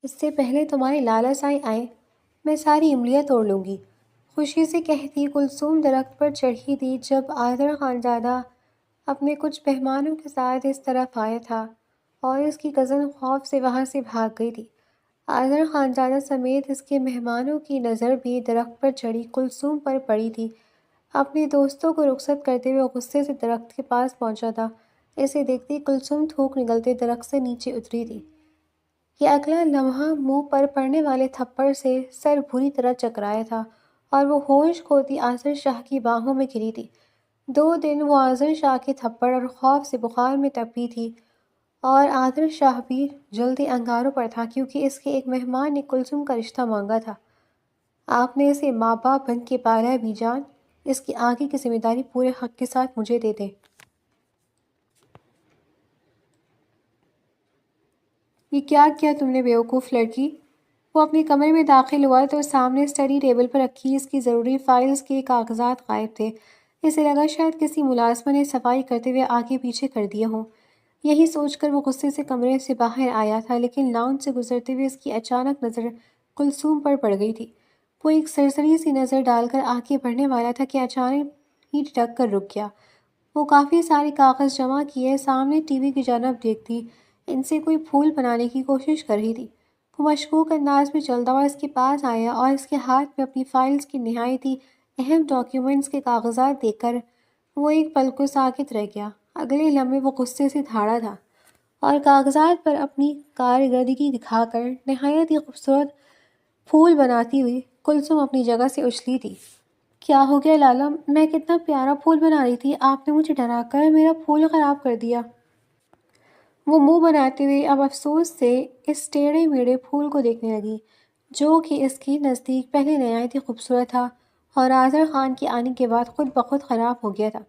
اس سے پہلے تمہارے لالا سائی آئیں میں ساری املیاں توڑ لوں گی، خوشی سے کہتی کلثوم درخت پر چڑھی تھی جب آذر خانزادہ اپنے کچھ مہمانوں کے ساتھ اس طرف آیا تھا اور اس کی کزن خوف سے وہاں سے بھاگ گئی تھی۔ آذر خانزادہ سمیت اس کے مہمانوں کی نظر بھی درخت پر چڑھی کلثوم پر پڑی تھی۔ اپنے دوستوں کو رخصت کرتے ہوئے غصے سے درخت کے پاس پہنچا تھا۔ اسے دیکھتی کلثوم تھوک نکلتے درخت سے نیچے اتری تھی کہ اگلا لمحہ منہ پر پڑنے والے تھپڑ سے سر بری طرح چکرایا تھا اور وہ ہوش کھوتی آذر شاہ کی باہوں میں گری تھی۔ 2 دن وہ آذر شاہ کے تھپڑ اور خوف سے بخار میں تپی تھی اور آذر شاہ بھی جلدی انگاروں پر تھا کیونکہ اس کے ایک مہمان نے کلثوم کا رشتہ مانگا تھا۔ آپ نے اسے ماں باپ بن کے پالا ہے بیجان، اس کی آگے کی ذمہ داری پورے حق کے ساتھ مجھے دے دیں۔ یہ کیا کیا تم نے بیوقوف لڑکی؟ وہ اپنے کمرے میں داخل ہوا تو سامنے اسٹڈی ٹیبل پر رکھی اس کی ضروری فائلز کے کاغذات غائب تھے۔ اسے لگا شاید کسی ملازمہ نے صفائی کرتے ہوئے آگے پیچھے کر دیے ہوں۔ یہی سوچ کر وہ غصے سے کمرے سے باہر آیا تھا، لیکن لاؤنج سے گزرتے ہوئے اس کی اچانک نظر کلثوم پر پڑ گئی تھی۔ وہ ایک سرسری سی نظر ڈال کر آگے بڑھنے والا تھا کہ اچانک ہی ٹھٹک کر رک گیا۔ وہ کافی سارے کاغذ جمع کیے سامنے ٹی وی کی جانب دیکھتی ان سے کوئی پھول بنانے کی کوشش کر رہی تھی۔ وہ مشکوک انداز میں چلتا ہوا اس کے پاس آیا اور اس کے ہاتھ میں اپنی فائلز کی نہایت ہی اہم ڈاکیومنٹس کے کاغذات دیکھ کر وہ ایک پل کو ساکت رہ گیا۔ اگلے لمحے وہ غصے سے دھاڑا تھا اور کاغذات پر اپنی کارکردگی دکھا کر نہایت ہی خوبصورت پھول بناتی ہوئی کلثوم اپنی جگہ سے اچھلی تھی۔ کیا ہو گیا لالا؟ میں کتنا پیارا پھول بنا رہی تھی، آپ نے مجھے ڈرا کر میرا پھول خراب کر دیا۔ وہ منہ بناتے ہوئے اب افسوس سے اس ٹیڑھے میڑھے پھول کو دیکھنے لگی جو کہ اس کے نزدیک پہلے نہایت ہی خوبصورت تھا اور آذر خان کے آنے کے بعد خود بخود خراب ہو گیا تھا،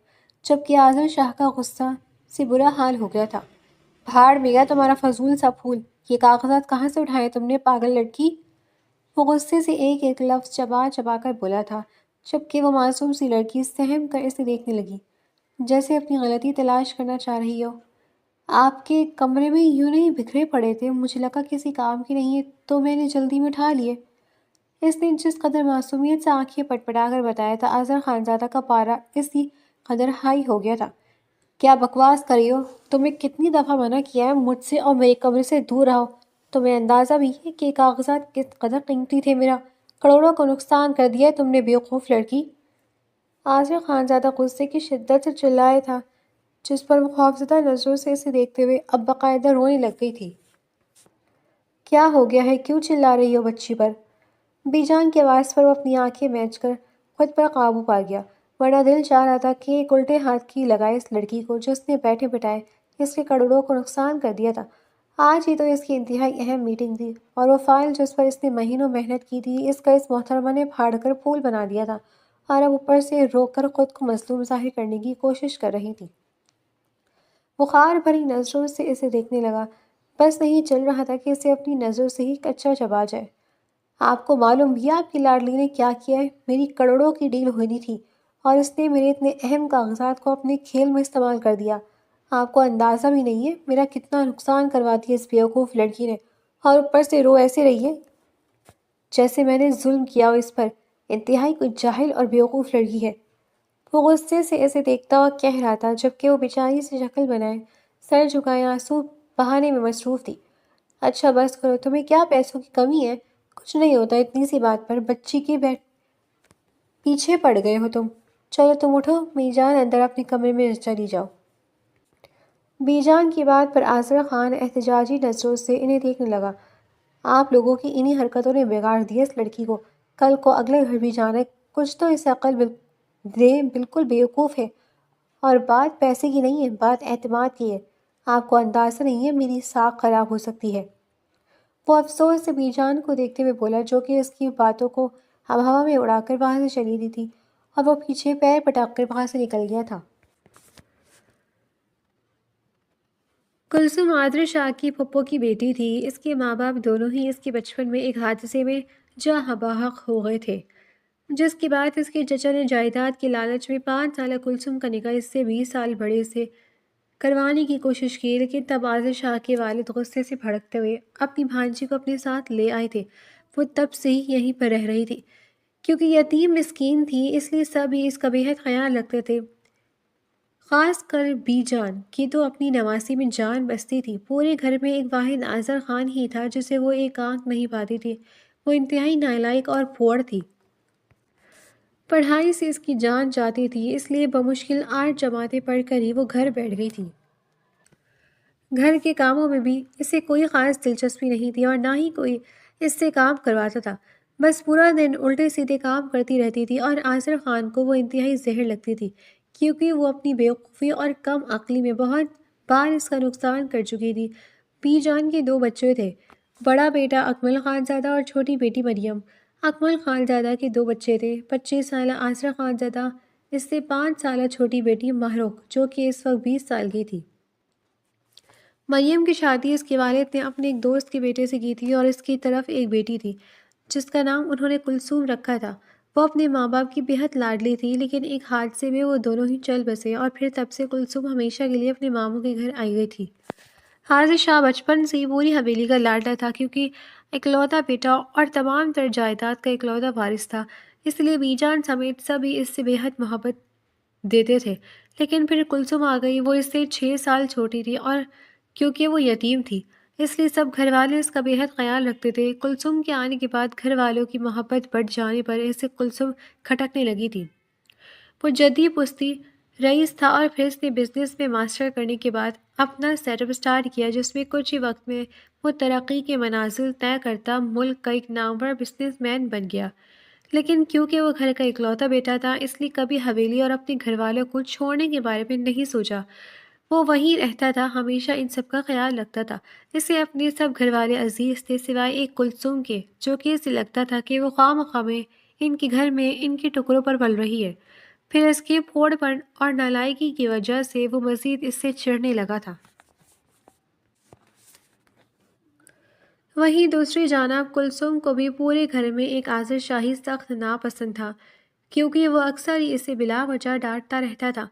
جبکہ آذر شاہ کا غصہ سے برا حال ہو گیا تھا۔ بھاڑ میں گیا تمہارا فضول سا پھول، یہ کاغذات کہاں سے اٹھائے تم نے پاگل لڑکی؟ وہ غصے سے ایک ایک لفظ چبا چبا کر بولا تھا، جبکہ وہ معصوم سی لڑکی سہم کر اسے دیکھنے لگی جیسے اپنی غلطی تلاش کرنا چاہ رہی ہو۔ آپ کے کمرے میں یوں نہیں بکھرے پڑے تھے، مجھے لگا کسی کام کے نہیں ہے تو میں نے جلدی میں اٹھا لیے۔ اس نے جس قدر معصومیت سے آنکھیں پٹپٹا کر بتایا تھا، آذر خانزادہ کا پارا اسی قدر ہائی ہو گیا تھا۔ کیا بکواس کر رہی ہو؟ تمہیں کتنی دفعہ منع کیا ہے مجھ سے اور میرے کمرے سے دور رہو؟ تمہیں اندازہ بھی ہے کہ کاغذات کس قدر قیمتی تھے؟ میرا کروڑوں کو نقصان کر دیا ہے تم نے بیوقوف لڑکی۔ آذر خانزادہ غصے کی شدت سے چلایا تھا جس پر وہ خوفزدہ نظروں سے اسے دیکھتے ہوئے اب باقاعدہ رونے لگ گئی تھی۔ کیا ہو گیا ہے؟ کیوں چلا رہی ہو بچی پر؟ بیجان کی آواز پر وہ اپنی آنکھیں میچ کر خود پر قابو پا گیا، ورنہ دل چاہ رہا تھا کہ ایک الٹے ہاتھ کی لگائے اس لڑکی کو جس نے بیٹھے بٹھائے اس کے کروڑوں کو نقصان کر دیا تھا۔ آج ہی تو اس کی انتہائی اہم میٹنگ تھی اور وہ فائل جس پر اس نے مہینوں محنت کی تھی اس کا اس محترمہ نے پھاڑ کر پھول بنا دیا تھا اور اب اوپر سے رو کر خود کو مظلوم ظاہر کرنے کی کوشش کر رہی تھی۔ بخار بھری نظروں سے اسے دیکھنے لگا، بس نہیں چل رہا تھا کہ اسے اپنی نظروں سے ہی کچا چبا جائے۔ آپ کو معلوم بھی آپ کی لاڈلی نے کیا کیا ہے؟ میری کروڑوں کی ڈیل ہونی تھی اور اس نے میرے اتنے اہم کاغذات کو اپنے کھیل میں استعمال کر دیا۔ آپ کو اندازہ بھی نہیں ہے میرا کتنا نقصان کروا دیا اس بیوقوف لڑکی نے، اور اوپر سے رو ایسے رہی ہے جیسے میں نے ظلم کیا ہو اس پر۔ انتہائی کوئی جاہل اور بیوقوف لڑکی ہے۔ وہ غصے سے اسے دیکھتا ہوا کہہ رہا تھا جبکہ وہ بیچاری سے شکل بنائے سر جھکائے آنسو بہانے میں مصروف تھی۔ اچھا بس کرو، تمہیں کیا پیسوں کی کمی ہے؟ کچھ نہیں ہوتا اتنی سی بات پر بچی کے پیچھے پڑ گئے ہو تم۔ چلو تم اٹھو، بیجان اندر اپنے کمرے میں چلی جاؤ۔ بیجان کی بات پر آذر خان احتجاجی نظروں سے انہیں دیکھنے لگا۔ آپ لوگوں کی انہی حرکتوں نے بگاڑ دیا اس لڑکی کو، کل کو اگلے گھر بھی جانا ہے، کچھ تو اسے عقل دے، بالکل بیوقوف ہے۔ اور بات پیسے کی نہیں ہے، بات اعتماد کی ہے۔ آپ کو اندازہ نہیں ہے میری ساکھ خراب ہو سکتی ہے۔ وہ افسوس سے بیجان کو دیکھتے ہوئے بولا جو کہ اس کی باتوں کو ہوا میں اڑا کر وہاں سے چلی گئی تھی اور وہ پیچھے پیر پٹک کر وہاں سے نکل گیا تھا۔ کلثوم آذر شاہ کی پھپھو کی بیٹی تھی۔ اس کے ماں باپ دونوں ہی اس کے بچپن میں ایک حادثے میں جاں بحق ہو گئے تھے، جس کے بعد اس کے چچا نے جائیداد کے لالچ میں 5 سالہ کلثوم کا نکاح اس سے 20 سال بڑے سے کروانے کی کوشش کی، لیکن تب عادل شاہ کے والد غصے سے بھڑکتے ہوئے اپنی بھانجی کو اپنے ساتھ لے آئے تھے۔ وہ تب سے ہی یہیں پر رہ رہی تھی۔ کیونکہ یتیم مسکین تھی، اس لیے سب ہی اس کا بےحد خیال رکھتے تھے، خاص کر بی جان کی تو اپنی نواسی میں جان بستی تھی۔ پورے گھر میں ایک واحد آذر خان ہی تھا جسے وہ ایک آنکھ نہیں پاتی تھی۔ وہ انتہائی نالائق اور پھوڑ تھی۔ پڑھائی سے اس کی جان جاتی تھی، اس لیے بمشکل 8 جماعتیں پڑھ کر ہی وہ گھر بیٹھ گئی تھی۔ گھر کے کاموں میں بھی اسے کوئی خاص دلچسپی نہیں تھی اور نہ ہی کوئی اس سے کام کرواتا تھا۔ بس پورا دن الٹے سیدھے کام کرتی رہتی تھی اور آذر خان کو وہ انتہائی زہر لگتی تھی، کیونکہ وہ اپنی بیوقوفی اور کم عقلی میں بہت بار اس کا نقصان کر چکی تھی۔ بی جان کے 2 بچے تھے، بڑا بیٹا اکمل خان زادہ اور چھوٹی بیٹی مریم۔ اکمل خان زادہ کے 2 بچے تھے، 25 سالہ آذر خان زادہ، اس سے 5 سالہ چھوٹی بیٹی ماہرخ جو کہ اس وقت 20 سال کی تھی۔ مریم کی شادی اس کے والد نے اپنے ایک دوست کے بیٹے سے کی تھی اور اس کی طرف ایک بیٹی تھی جس کا نام انہوں نے کلثوم رکھا تھا۔ وہ اپنے ماں باپ کی بےحد لاڈلی تھی، لیکن ایک حادثے میں وہ دونوں ہی چل بسے اور پھر تب سے کلثوم ہمیشہ کے لیے اپنے ماموں کے گھر آئی گئی تھی۔ حاضر شاہ بچپن سے ہی پوری حویلی کا لاڈلا تھا، کیونکہ اکلوتا بیٹا اور تمام تر جائیداد کا اکلوتا وارث تھا، اس لیے بی جان سمیت سبھی اس سے بےحد محبت دیتے تھے۔ لیکن پھر کلثوم آ گئی۔ وہ اس سے 6 سال چھوٹی تھی اور کیونکہ وہ یتیم تھی، اس لیے سب گھر والے اس کا بےحد خیال رکھتے تھے۔ کلثوم کے آنے کے بعد گھر والوں کی محبت بڑھ جانے پر اسے کلثوم کھٹکنے لگی تھی۔ وہ جدی پستی رئیس تھا اور پھر اس نے بزنس میں ماسٹر کرنے کے بعد اپنا سیٹ اپ اسٹارٹ کیا، جس میں کچھ ہی وقت میں وہ ترقی کے منازل طے کرتا ملک کا ایک نامور بزنس مین بن گیا۔ لیکن کیونکہ وہ گھر کا اکلوتا بیٹا تھا، اس لیے کبھی حویلی اور اپنے گھر والوں کو چھوڑنے کے بارے میں نہیں سوچا۔ وہ وہیں رہتا تھا، ہمیشہ ان سب کا خیال رکھتا تھا۔ اسے اپنے سب گھر والے عزیز تھے سوائے ایک کلثوم کے، جو کہ اسے لگتا تھا کہ وہ خواہ مخواہ میں ان کے گھر میں ان کے ٹکڑوں پر پل رہی ہے۔ پھر اس کے پھوڑ پن اور نالائکی کی وجہ سے وہ مزید اس سے چڑھنے لگا تھا۔ وہیں دوسری جانب کلثوم کو بھی پورے گھر میں ایک آذر شاہی سخت ناپسند تھا، کیونکہ وہ اکثر ہی اسے بلا وجہ ڈانٹتا رہتا تھا،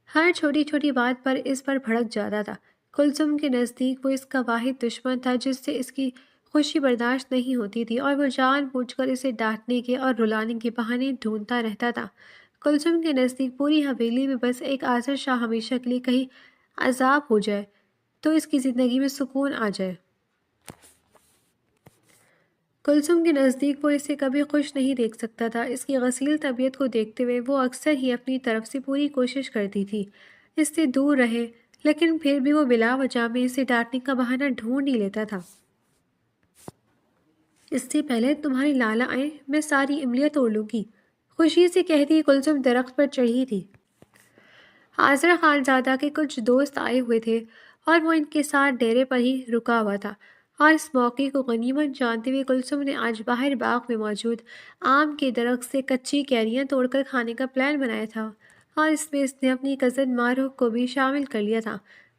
ہر چھوٹی چھوٹی بات پر اس پر بھڑک جاتا تھا۔ کلثوم کے نزدیک وہ اس کا واحد دشمن تھا جس سے اس کی خوشی برداشت نہیں ہوتی تھی، اور وہ جان بوجھ کر اسے ڈانٹنے کے اور رلانے کے بہانے ڈھونڈتا رہتا تھا۔ کلثوم کے نزدیک پوری حویلی میں بس ایک آذر شاہ ہمیشہ کے لیے کہیں عذاب ہو جائے تو اس کی زندگی میں سکون آ جائے۔ کلثوم کے نزدیک وہ اسے کبھی خوش نہیں دیکھ سکتا تھا۔ اس کی غسیل طبیعت کو دیکھتے ہوئے وہ اکثر ہی اپنی طرف سے پوری کوشش کرتی تھی اس سے دور رہے، لیکن پھر بھی وہ بلا وجہ میں اسے ڈانٹنے کا بہانہ ڈھونڈ ہی لیتا تھا۔ اس سے پہلے تمہاری لالا آئے میں ساری املیاں توڑ لوں گی، خوشی سے کہتی کلثوم درخت پر چڑھی تھی۔ آذر خان زادہ کے کچھ دوست آئے ہوئے تھے اور وہ ان کے ساتھ ڈیرے پر ہی رکا ہوا تھا، اور اس موقع کو غنیمت جانتے ہوئے کلثوم نے آج باہر باغ میں موجود آم کے درخت سے کچی کیریاں توڑ کر کھانے کا پلان بنایا تھا، اور اس میں اس نے اپنی کزن ماہرخ کو بھی شامل کر لیا تھا۔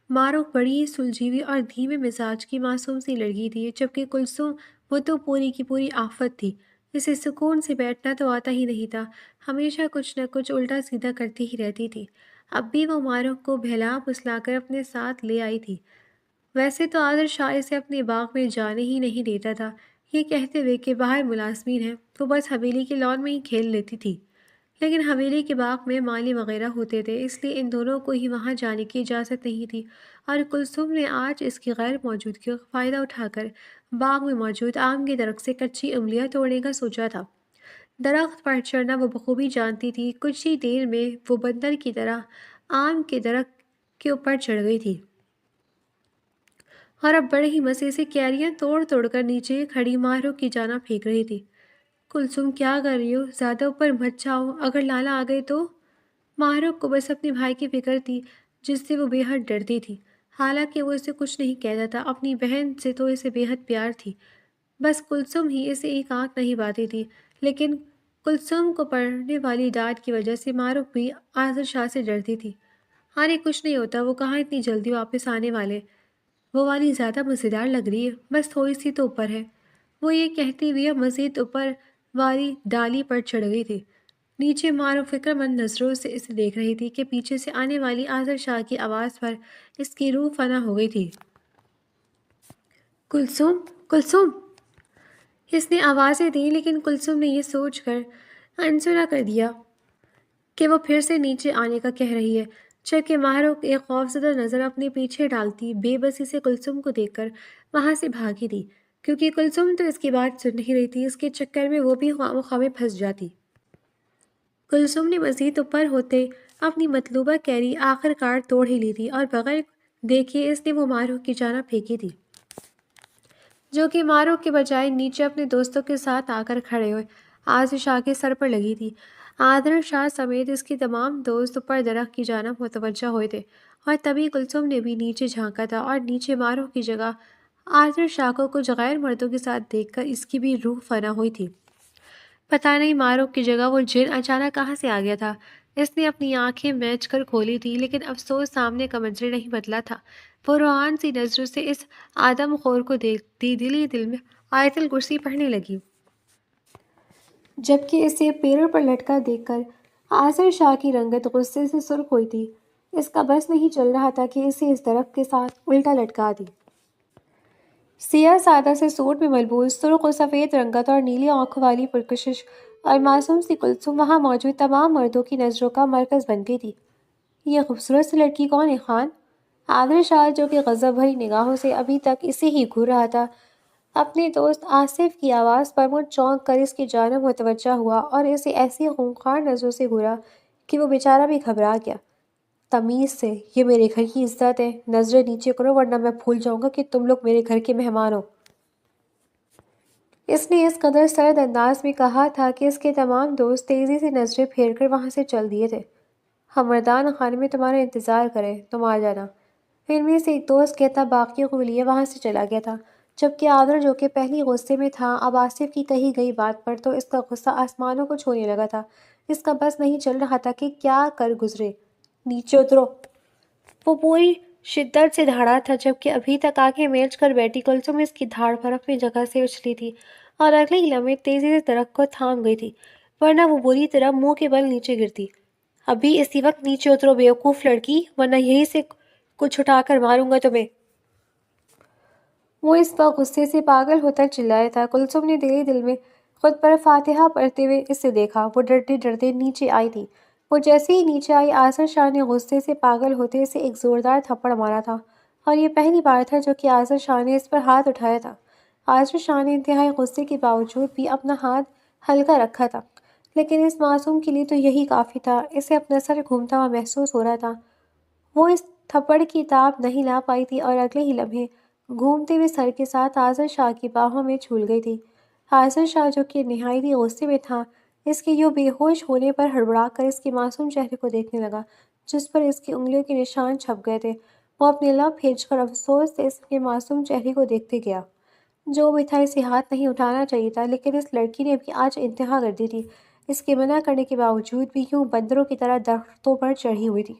ماہرخ بڑی ہی سلجھی ہوئی اور دھیمے مزاج کی معصوم سی لڑکی تھی، جبکہ کلثوم وہ تو پوری کی پوری آفت تھی۔ اسے سکون سے بیٹھنا تو آتا ہی نہیں تھا، ہمیشہ کچھ نہ کچھ الٹا سیدھا کرتی ہی رہتی تھی۔ اب بھی وہ ماہرخ کو بہلا پھسلا کر اپنے ساتھ لے آئی تھی۔ ویسے تو عادل شاہ اسے اپنے باغ میں جانے ہی نہیں دیتا تھا، یہ کہتے ہوئے کہ باہر ملازمین ہیں، وہ بس حویلی کے لان میں ہی کھیل لیتی تھی۔ لیکن حویلی کے باغ میں مالی وغیرہ ہوتے تھے، اس لیے ان دونوں کو ہی وہاں جانے کی اجازت نہیں تھی، اور کلثوم نے آج اس کی غیر موجودگی کا فائدہ اٹھا کر باغ میں موجود آم کے درخت سے کچی املیاں توڑنے کا سوچا تھا۔ درخت پر چڑھنا وہ بخوبی جانتی تھی، کچھ ہی دیر میں وہ بندر کی طرح آم کے درخت کے اوپر چڑھ گئی تھی، اور اب بڑے ہی مزے سے کیریاں توڑ توڑ کر نیچے کھڑی ماہرخ کی جانب پھینک رہی تھی۔ کلثوم کیا کر رہی ہو؟ زیادہ اوپر مت جاؤ، اگر لالا آ گئے تو؟ ماہرخ کو بس اپنے بھائی کی فکر تھی، جس سے وہ بے حد ڈرتی تھی۔ حالانکہ وہ اسے کچھ نہیں کہتا تھا، اپنی بہن سے تو اسے بے حد پیار تھی، بس کلثوم ہی اسے ایک آنکھ نہیں پاتی تھی۔ لیکن کلثوم کو پڑنے والی ڈانٹ کی وجہ سے ماہرخ بھی آذر شاہ سے ڈرتی تھی۔ ارے کچھ نہیں ہوتا، وہ کہاں اتنی جلدی واپس آنے والے، وہ والی زیادہ مزیدار لگ رہی ہے، بس تھوڑی سی تو اوپر ہے۔ وہ یہ کہتی ہوئے مزید اوپر والی ڈالی پر چڑھ گئی تھی۔ نیچے مارو فکر مند نظروں سے اسے دیکھ رہی تھی کہ پیچھے سے آنے والی آذر شاہ کی آواز پر اس کی روح فنا ہو گئی تھی۔ کلثوم، کلثوم! اس نے آوازیں دیں لیکن کلثوم نے یہ سوچ کر انسنا کر دیا کہ وہ پھر سے نیچے آنے کا کہہ رہی ہے، جبکہ ماہرو ایک خوفزدہ نظر اپنے پیچھے ڈالتی بے بسی سے کلثوم کو دیکھ کر وہاں سے بھاگی تھی، کیونکہ کلثوم تو اس کی بات سن نہیں رہی تھی، اس کے چکر میں وہ بھی خواہ میں پھنس جاتی۔ کلثوم نے مزید اوپر ہوتے اپنی مطلوبہ کیری آخر کار توڑ ہی لی تھی اور بغیر دیکھے اس نے وہ مارو کی جانب پھینکی تھی، جو کہ مارو کے بجائے نیچے اپنے دوستوں کے ساتھ آ کر کھڑے ہوئے آذر شاہ کے سر پر لگی تھی۔ آذر شاہ سمیت اس کے تمام دوست اوپر درخت کی جانب متوجہ ہوئے تھے اور تبھی کلثوم نے بھی نیچے جھانکا تھا اور نیچے مارو کی جگہ آذر شاہ کو کچھ غیر مردوں کے ساتھ دیکھ کر اس کی بھی روح فنا ہوئی تھی۔ پتہ نہیں مارو کی جگہ وہ جن اچانک کہاں سے آ گیا تھا۔ اس نے اپنی آنکھیں میچ کر کھولی تھی لیکن افسوس سامنے کا منظر نہیں بدلا تھا۔ وہ روحان سی نظروں سے اس آدم خور کو دیکھتی دل میں آیت الکرسی پڑھنے لگی، جبکہ اسے پیروں پر لٹکا دیکھ کر آذر شاہ کی رنگت غصے سے سرخ ہوئی تھی۔ اس کا بس نہیں چل رہا تھا کہ اسے اس درخت کے ساتھ الٹا لٹکا دی۔ سیاہ سادہ سے سوٹ میں ملبوس سرخ و سفید رنگت اور نیلی آنکھوں والی پرکشش اور معصوم سی کلثوم وہاں موجود تمام مردوں کی نظروں کا مرکز بن گئی تھی۔ یہ خوبصورت سی لڑکی کون ہے خان؟ آذر شاہ، جو کہ غضب بھری نگاہوں سے ابھی تک اسے ہی گھور رہا تھا، اپنے دوست آصف کی آواز پر منہ چونک کر اس کی جانب متوجہ ہوا اور اسے ایسی خونخوار نظروں سے گھورا کہ وہ بیچارہ بھی گھبرا گیا۔ تمیز سے، یہ میرے گھر کی عزت ہے، نظریں نیچے کرو ورنہ میں بھول جاؤں گا کہ تم لوگ میرے گھر کے مہمان ہو۔ اس نے اس قدر سرد انداز میں کہا تھا کہ اس کے تمام دوست تیزی سے نظریں پھیر کر وہاں سے چل دیے تھے۔ ہم مردان خانے میں تمہارا انتظار کریں، تم آ جانا، ان میں سے ایک دوست کہتا باقیوں کو لیے وہاں سے چلا گیا تھا، جبکہ آذر، جو کہ پہلی غصے میں تھا، اب آصف کی کہی گئی بات پر تو اس کا غصہ آسمانوں کو چھونے لگا تھا۔ اس کا بس نہیں چل رہا تھا کہ کیا کر گزرے۔ نیچے اترو! وہ پوری شدت سے دھاڑا تھا، جبکہ ابھی تک آنکھیں میچ کر بیٹھی کلثوم اس کی دھاڑ پر اپنی جگہ سے اچھلی تھی اور اگلے ہی لمحے تیزی سے درخت کو تھام گئی تھی، ورنہ وہ بری طرح منہ کے بل نیچے گرتی۔ ابھی اسی وقت نیچے اترو بیوقوف لڑکی، ورنہ یہیں سے کچھ اٹھا کر ماروں گا تمہیں۔ وہ اس وقت غصے سے پاگل ہوتا چلایا تھا۔ کلثوم نے دل میں خود پر فاتحہ پڑھتے ہوئے اسے دیکھا۔ وہ ڈرتے ڈرتے نیچے آئی تھی۔ وہ جیسے ہی نیچے آئی، آذر شاہ نے غصے سے پاگل ہوتے اسے ایک زوردار تھپڑ مارا تھا، اور یہ پہلی بار تھا جو کہ آذر شاہ نے اس پر ہاتھ اٹھایا تھا۔ آذر شاہ نے انتہائی غصے کے باوجود بھی اپنا ہاتھ ہلکا رکھا تھا، لیکن اس معصوم کے لیے تو یہی کافی تھا۔ اسے اپنا سر گھومتا ہوا محسوس ہو رہا تھا۔ وہ اس تھپڑ کی تاب نہیں لا پائی تھی اور اگلے ہی لمحے گھومتے ہوئے سر کے ساتھ آذر شاہ کی باہوں میں جھول گئی تھی۔ آذر شاہ، جو کہ نہایت غصے میں تھا، اس کے یوں بے ہوش ہونے پر ہڑبڑا کر اس کے معصوم چہرے کو دیکھنے لگا، جس پر اس کی انگلیوں کے نشان چھپ گئے تھے۔ وہ اپنے لب بھیج کر افسوس سے اس کے معصوم چہرے کو دیکھتے گیا۔ جو بھی تھا، اسے ہاتھ نہیں اٹھانا چاہیے تھا، لیکن اس لڑکی نے بھی آج انتہا کر دی تھی۔ اس کے منع کرنے کے باوجود بھی یوں بندروں کی طرح درختوں پر چڑھی ہوئی تھی۔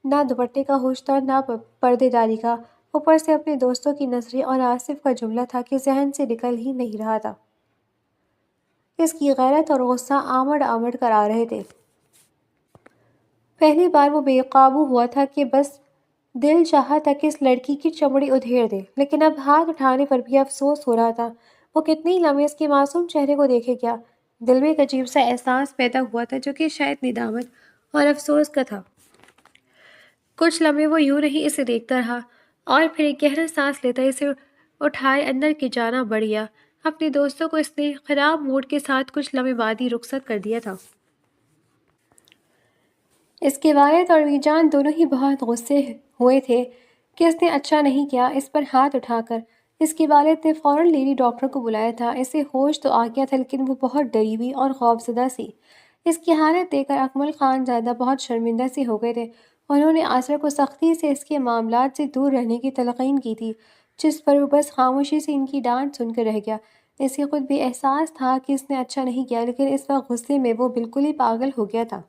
نہ دوپٹے کا ہوش تھا، نہ پردے داری کا، اوپر سے اپنے دوستوں کی نظریں اور آصف کا جملہ تھا کہ ذہن سے نکل ہی نہیں رہا تھا۔ اس کی غیرت اور غصہ آمڈ آمڈ کر آ رہے تھے۔ پہلی بار وہ بے قابو ہوا تھا کہ بس دل چاہا تھا کہ اس لڑکی کی چمڑی ادھیڑ دے، لیکن اب ہاتھ اٹھانے پر بھی افسوس ہو رہا تھا۔ وہ کتنے ہی لمحے اس کے معصوم چہرے کو دیکھے گیا۔ دل میں ایک عجیب سا احساس پیدا ہوا تھا، جو کہ شاید ندامت اور افسوس کا تھا۔ کچھ لمحے وہ یوں نہیں اسے دیکھتا رہا اور پھر ایک گہرا سانس لیتا اسے اٹھائے اندر کی جانب بڑھ گیا۔ اپنے دوستوں کو اس نے خراب موڈ کے ساتھ کچھ لمحے بعد ہی رخصت کر دیا تھا۔ اس کے والد اور میجان دونوں ہی بہت غصے ہوئے تھے کہ اس نے اچھا نہیں کیا اس پر ہاتھ اٹھا کر۔ اس کے والد نے فوراً لیڈی ڈاکٹر کو بلایا تھا۔ اسے ہوش تو آ گیا تھا، لیکن وہ بہت ڈری ہوئی اور خوفزدہ سی۔ اس کی حالت دیکھ کر اکمل خان زادہ بہت شرمندہ سے ہو گئے تھے۔ انہوں نے آذر کو سختی سے اس کے معاملات سے دور رہنے کی تلقین کی تھی، جس پر وہ بس خاموشی سے ان کی ڈانٹ سن کر رہ گیا۔ اسے خود بھی احساس تھا کہ اس نے اچھا نہیں کیا، لیکن اس وقت غصے میں وہ بالکل ہی پاگل ہو گیا تھا۔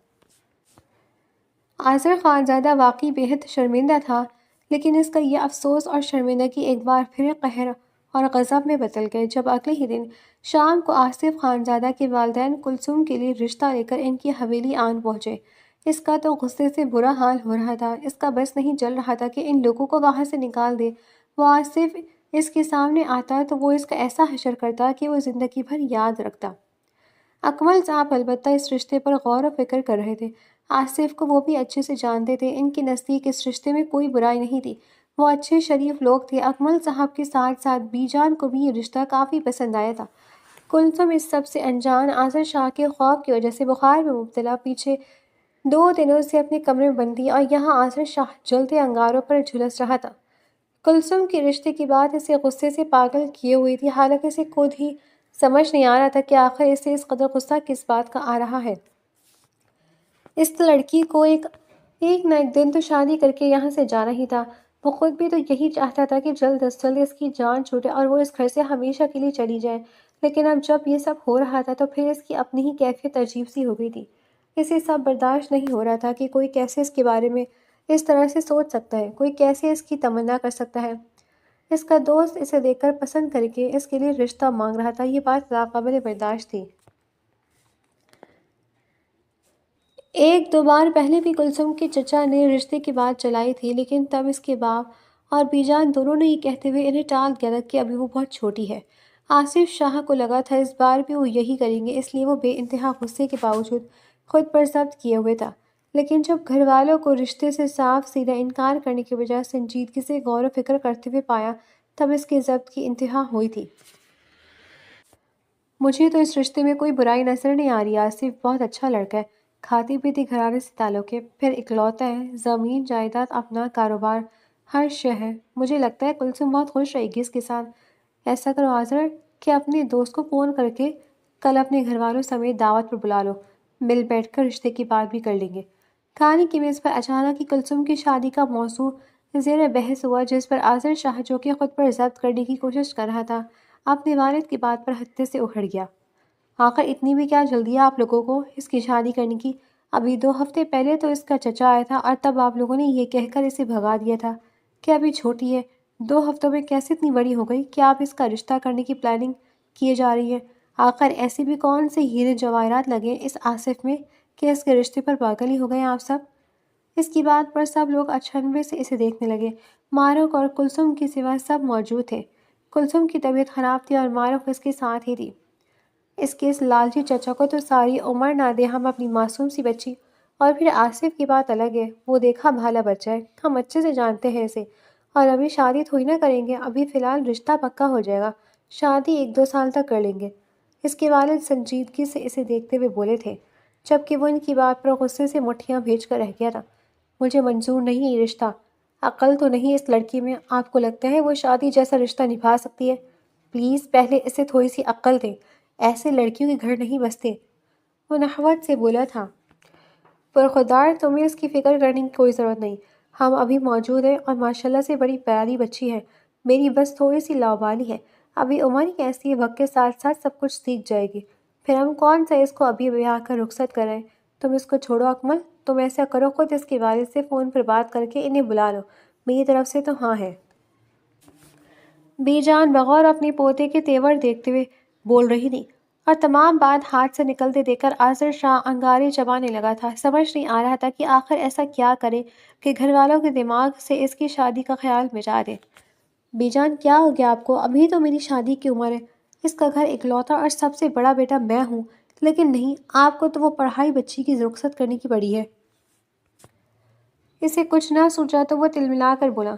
آذر خانزادہ واقعی بے حد شرمندہ تھا، لیکن اس کا یہ افسوس اور شرمندگی ایک بار پھر قہر اور غضب میں بدل گئے جب اگلے ہی دن شام کو آصف خانزادہ کے والدین کلثوم کے لیے رشتہ لے کر ان کی حویلی آن پہنچے۔ اس کا تو غصے سے برا حال ہو رہا تھا، اس کا بس نہیں چل رہا تھا کہ ان لوگوں کو وہاں سے نکال دے۔ وہ آصف اس کے سامنے آتا تو وہ اس کا ایسا حشر کرتا کہ وہ زندگی بھر یاد رکھتا۔ اکمل صاحب البتہ اس رشتے پر غور و فکر کر رہے تھے۔ آصف کو وہ بھی اچھے سے جانتے تھے، ان کے نزدیک اس رشتے میں کوئی برائی نہیں تھی، وہ اچھے شریف لوگ تھے۔ اکمل صاحب کے ساتھ ساتھ بی جان کو بھی یہ رشتہ کافی پسند آیا تھا۔ کلثوم اس سب سے انجان آذر شاہ کے خوف کی وجہ سے بخار میں مبتلا پیچھے 2 دنوں سے اپنے کمرے میں بند تھی اور یہاں آذر شاہ جلتے انگاروں پر جھلس رہا تھا۔ کلثوم کے رشتے کی بات اسے غصے سے پاگل کیے ہوئی تھی، حالانکہ اسے خود ہی سمجھ نہیں آ رہا تھا کہ آخر اسے اس قدر غصہ کس بات کا آ رہا ہے۔ اس لڑکی کو ایک نہ ایک دن تو شادی کر کے یہاں سے جانا ہی تھا۔ وہ خود بھی تو یہی چاہتا تھا کہ جلد از جلد اس کی جان چھوٹے اور وہ اس گھر سے ہمیشہ کے لیے چلی جائے، لیکن اب جب یہ سب ہو رہا تھا تو پھر اس کی اپنی ہی کیفیت عجیب سی ہو گئی تھی۔ اسے سب برداشت نہیں ہو رہا تھا کہ کوئی کیسے اس کے بارے میں اس طرح سے سوچ سکتا ہے، کوئی کیسے اس کی تمنا کر سکتا ہے۔ اس کا دوست اسے دیکھ کر پسند کر کے اس کے لیے رشتہ مانگ رہا تھا، یہ بات ناقابل برداشت تھی۔ 1-2 بار پہلے بھی کلثوم کے چچا نے رشتے کی بات چلائی تھی، لیکن تب اس کے باپ اور بی جان دونوں نے یہ کہتے ہوئے انہیں ٹال دیا تھا کہ ابھی وہ بہت چھوٹی ہے۔ آصف شاہ کو لگا تھا اس بار بھی وہ یہی کریں گے، اس لیے وہ بے انتہا غصے کے باوجود خود پر ضبط کیے ہوئے تھا۔ لیکن جب گھر والوں کو رشتے سے صاف سیدھا انکار کرنے کے بجائے سنجیدگی سے غور و فکر کرتے ہوئے پایا، تب اس کے ضبط کی انتہا ہوئی تھی۔ مجھے تو اس رشتے میں کوئی برائی نظر نہیں آ رہی، آصف بہت اچھا لڑکا ہے، کھاتی پیتی گھرانے سے تعلق ہے، پھر اکلوتا ہے، زمین جائیداد اپنا کاروبار ہر شے ہے۔ مجھے لگتا ہے کلثوم بہت خوش رہے گی اس کے ساتھ۔ ایسا کرو آذر کہ اپنے دوست کو فون کر کے کل اپنے گھر والوں سمیت دعوت پر بلا لو، مل بیٹھ کر رشتے کی بات بھی کر لیں گے۔ کھانے کی میز پر اچانک ہی کلثوم کی شادی کا موضوع زیر بحث ہوا، جس پر آذر شاہ جو کہ خود پر ضبط کرنے کی کوشش کر رہا تھا، اپنے والد کی بات پر ہتے سے اکھڑ گیا۔ آخر اتنی بھی کیا جلدی ہے آپ لوگوں کو اس کی شادی کرنے کی؟ ابھی 2 ہفتے پہلے تو اس کا چچا آیا تھا اور تب آپ لوگوں نے یہ کہہ کر اسے بھگا دیا تھا کہ ابھی چھوٹی ہے۔ 2 ہفتوں میں کیسے اتنی بڑی ہو گئی کہ آپ اس کا رشتہ کرنے کی پلاننگ کیے جا رہی ہے؟ آخر ایسے بھی کون سے ہیرے جواہرات لگے اس آصف میں کہ اس کے رشتے پر پاگل ہی ہو گئے آپ سب؟ اس کی بات پر سب لوگ اچنبھے سے اسے دیکھنے لگے۔ معروف اور کلثوم کے سوا سب موجود تھے۔ کلثوم کی طبیعت خراب تھی اور معروف اس کے ساتھ ہی تھی۔ اس کے اس لالچی چچا کو تو ساری عمر نہ دے ہم اپنی معصوم سی بچی۔ اور پھر آصف کی بات الگ ہے، وہ دیکھا بھالا بچہ ہے، ہم اچھے سے جانتے ہیں اسے، اور ابھی شادی تھوڑی نہ کریں گے، ابھی فی الحال رشتہ پکا ہو جائے گا، شادی 1-2 سال تک کر لیں گے۔ اس کے والد سنجیدگی سے اسے دیکھتے ہوئے بولے تھے، جبکہ وہ ان کی بات پر غصے سے مٹھیاں بھیج کر رہ گیا تھا۔ مجھے منظور نہیں یہ رشتہ، عقل تو نہیں اس لڑکی میں، آپ کو لگتا ہے وہ شادی جیسا رشتہ نبھا سکتی ہے؟ پلیز پہلے اسے تھوڑی سی عقل دیں، ایسے لڑکیوں کے گھر نہیں بستے۔ وہ نحوت سے بولا تھا، برخودار تمہیں اس کی فکر کرنے کی کوئی ضرورت نہیں، ہم ابھی موجود ہیں اور ماشاءاللہ سے بڑی پیاری بچی ہے، میری بس تھوڑی سی لاوبالی ہے، ابھی عمر ہی ایسی ہے، وقت کے ساتھ ساتھ سب کچھ سیکھ جائے گی، پھر ہم کون سا اس کو ابھی بیاہ کر رخصت کرائیں۔ تم اس کو چھوڑو اکمل، تم ایسا کرو خود اس کے والد سے فون پر بات کر کے انہیں بلا لو، میری طرف سے تو ہاں ہے۔ بی جان بغور اپنے پوتے کے تیور دیکھتے ہوئے بول رہی تھی، اور تمام بات ہاتھ سے نکلتے دیکھ کر آذر شاہ انگارے چبانے لگا تھا۔ سمجھ نہیں آ رہا تھا کہ آخر ایسا کیا کرے کہ گھر والوں کے دماغ سے اس کی شادی کا خیال مٹا دے۔ بی جان کیا ہو گیا آپ کو؟ ابھی تو میری شادی کی عمر ہے، اس کا گھر اکلوتا اور سب سے بڑا بیٹا میں ہوں، لیکن نہیں، آپ کو تو وہ پڑھائی بچی کی رخصت کرنے کی پڑی ہے۔ اسے کچھ نہ سوچا تو وہ تلملا کر بولا،